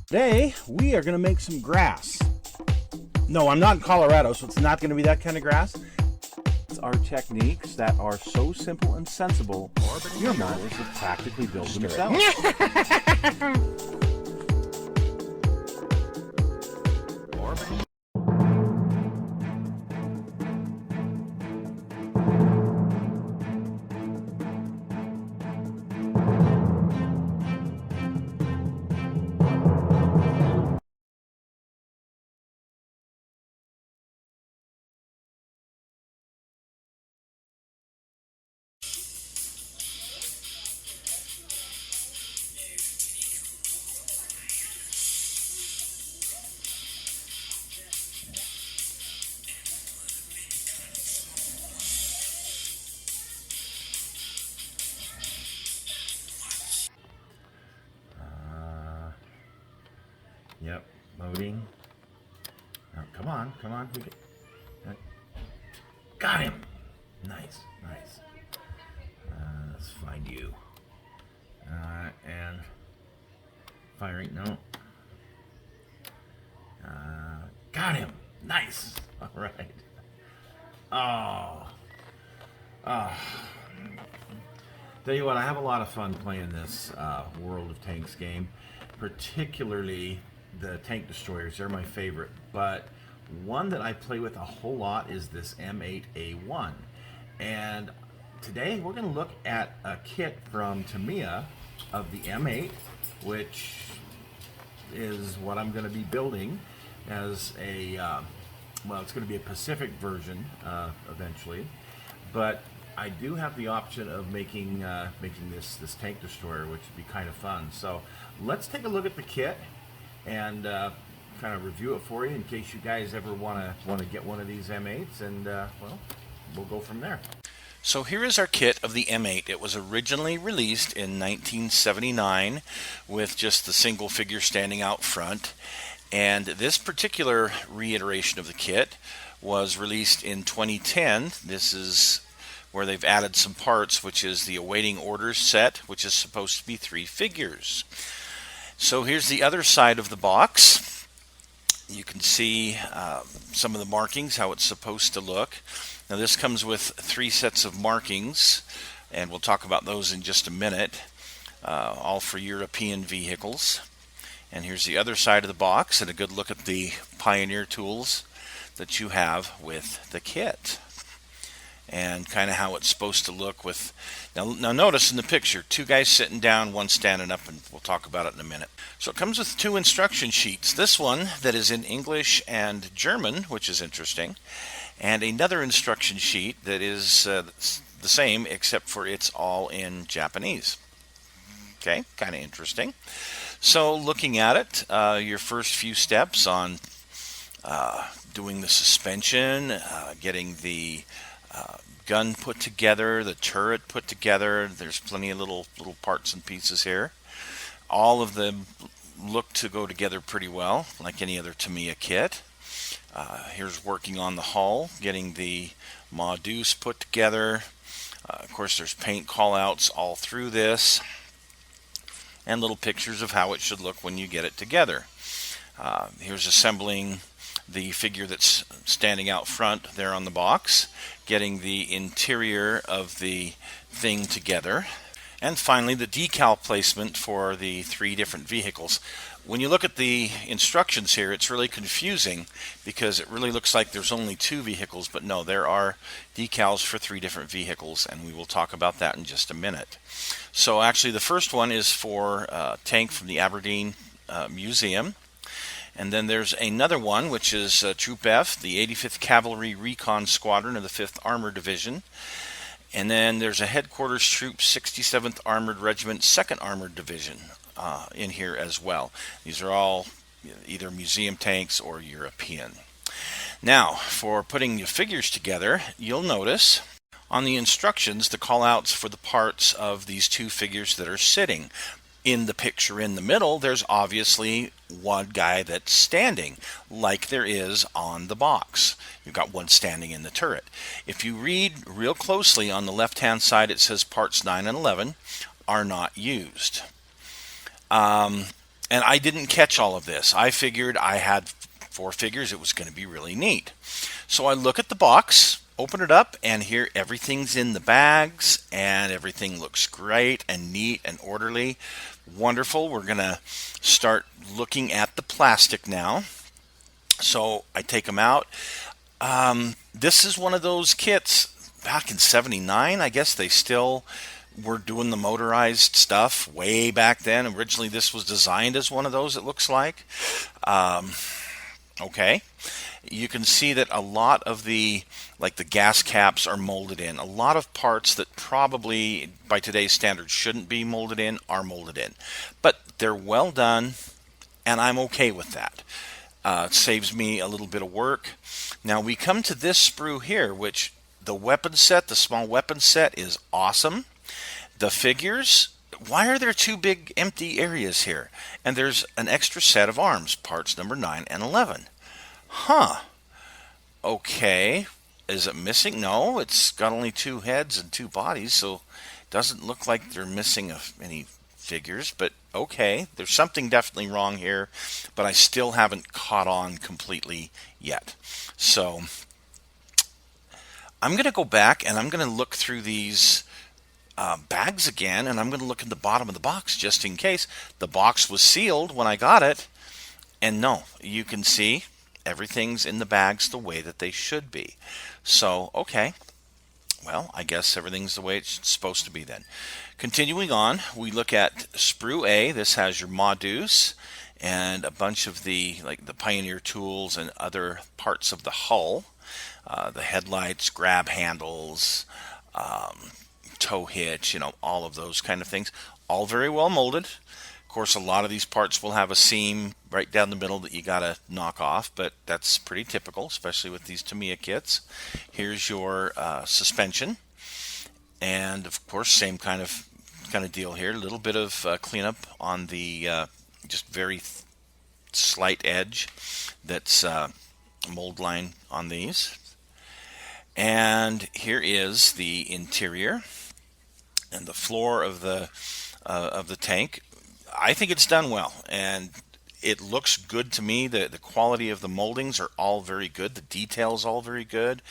Today, we are going to make some grass. No, I'm not in Colorado, so it's not going to be that kind of grass. It's our techniques that are so simple and sensible, your models will practically build themselves. Yep, loading. Oh, come on. Got him. Nice. Let's find you. And firing. No. Got him. Nice. All right. Oh. Tell you what, I have a lot of fun playing this World of Tanks game, particularly the tank destroyers. They're my favorite, but one that I play with a whole lot is this M8A1. And today we're going to look at a kit from Tamiya of the M8, which is what I'm going to be building as a, well, it's going to be a Pacific version eventually, but I do have the option of making this tank destroyer, which would be kind of fun. So let's take a look at the kit and kind of review it for you in case you guys ever want to get one of these M8s, and well, we'll go from there. So here is our kit of the M8. It was originally released in 1979 with just the single figure standing out front, and this particular reiteration of the kit was released in 2010. This is where they've added some parts, which is the awaiting orders set, which is supposed to be 3 figures. So here's the other side of the box. You can see some of the markings, how it's supposed to look. Now this comes with 3 sets of markings, and we'll talk about those in just a minute, all for European vehicles. And here's the other side of the box, and a good look at the Pioneer tools that you have with the kit, and kind of how it's supposed to look with. Now notice in the picture, 2 guys sitting down, 1 standing up, and we'll talk about it in a minute. So it comes with 2 instruction sheets. This one that is in English and German, which is interesting, and another instruction sheet that is the same, except for it's all in Japanese. Okay, kind of interesting. So looking at it, your first few steps on doing the suspension, getting the gun put together, the turret put together. There's plenty of little parts and pieces here. All of them look to go together pretty well, like any other Tamiya kit. Here's working on the hull, getting the modus put together. Of course, there's paint callouts all through this, and little pictures of how it should look when you get it together. Here's assembling the figure that's standing out front there on the box, getting the interior of the thing together, and finally the decal placement for the 3 different vehicles. When you look at the instructions here, it's really confusing because it really looks like there's only 2 vehicles, but no, there are decals for 3 different vehicles, and we will talk about that in just a minute. So actually the first one is for a tank from the Aberdeen Museum. And then there's another one, which is Troop F, the 85th Cavalry Recon Squadron of the 5th Armored Division. And then there's a Headquarters Troop 67th Armored Regiment 2nd Armored Division in here as well. These are all either museum tanks or European. Now, for putting your figures together, you'll notice on the instructions the callouts for the parts of these 2 figures that are sitting. In the picture in the middle, there's obviously one guy that's standing, like there is on the box. You've got one standing in the turret. If you read real closely on the left-hand side, it says parts 9 and 11 are not used. And I didn't catch all of this. I figured I had 4 figures. It was going to be really neat. So I look at the box, open it up, and here everything's in the bags, and everything looks great and neat and orderly. Wonderful. We're going to start looking at the plastic now. So I take them out. This is one of those kits back in '79. I guess they still were doing the motorized stuff way back then. Originally, this was designed as one of those, it looks like. Okay. You can see that a lot of the gas caps are molded in. A lot of parts that probably by today's standards shouldn't be molded in are molded in. But they're well done, and I'm okay with that. It saves me a little bit of work. Now we come to this sprue here, which the weapon set, the small weapon set, is awesome. The figures, why are there 2 big empty areas here? And there's an extra set of arms, parts number 9 and 11. Huh. Okay. Is it missing? No, it's got only 2 heads and 2 bodies, so it doesn't look like they're missing any figures, but okay. There's something definitely wrong here, but I still haven't caught on completely yet. So I'm going to go back and I'm going to look through these bags again, and I'm going to look at the bottom of the box just in case. The box was sealed when I got it, and no, you can see everything's in the bags the way that they should be. So, okay. Well, I guess everything's the way it's supposed to be then. Continuing on, we look at sprue A. This has your Modus and a bunch of the Pioneer tools and other parts of the hull. The headlights, grab handles, tow hitch, all of those kind of things. All very well molded. Of course, a lot of these parts will have a seam right down the middle that you got to knock off, but that's pretty typical, especially with these Tamiya kits. Here's your suspension, and of course, same kind of deal here. A little bit of cleanup on the just very slight edge that's mold line on these. And here is the interior and the floor of the tank. I think it's done well, and it looks good to me. The quality of the moldings are all very good. The details all very good.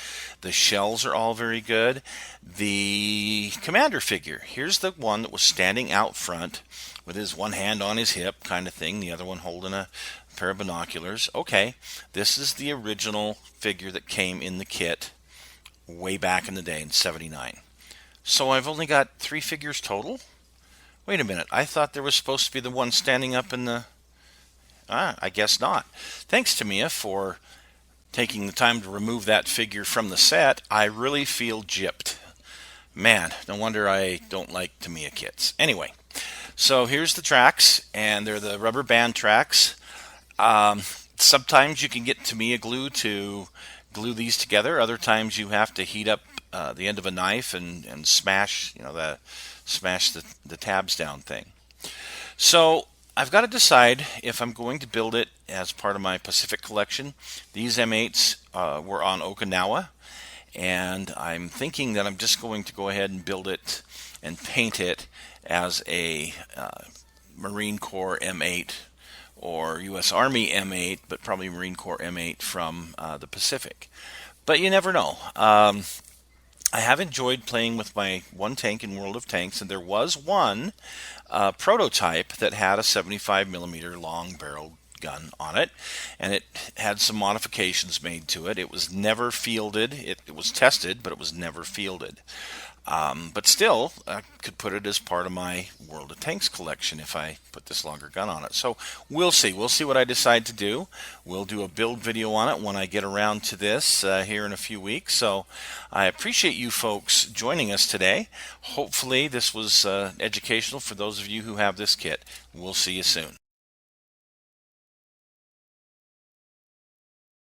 The shells are all very good. The commander figure, here's the one that was standing out front with his one hand on his hip kind of thing, the other one holding a pair of binoculars. Okay, this is the original figure that came in the kit way back in the day in '79. So I've only got 3 figures total? Wait a minute, I thought there was supposed to be the one standing up in the... I guess not. Thanks, Tamiya, for taking the time to remove that figure from the set. I really feel gypped. Man, no wonder I don't like Tamiya kits. Anyway, so here's the tracks, and they're the rubber band tracks. Sometimes you can get Tamiya glue to glue these together. Other times you have to heat up the end of a knife and smash, the tabs down thing. So I've got to decide if I'm going to build it as part of my Pacific collection. These M8s were on Okinawa, and I'm thinking that I'm just going to go ahead and build it and paint it as a Marine Corps M8 or U.S. Army M8, but probably Marine Corps M8 from the Pacific. But you never know. I have enjoyed playing with my one tank in World of Tanks, and there was one prototype that had a 75mm long barrel gun on it, and it had some modifications made to it. It was never fielded. It was tested, but it was never fielded. But still, I could put it as part of my World of Tanks collection if I put this longer gun on it. So we'll see. We'll see what I decide to do. We'll do a build video on it when I get around to this here in a few weeks. So I appreciate you folks joining us today. Hopefully this was educational for those of you who have this kit. We'll see you soon.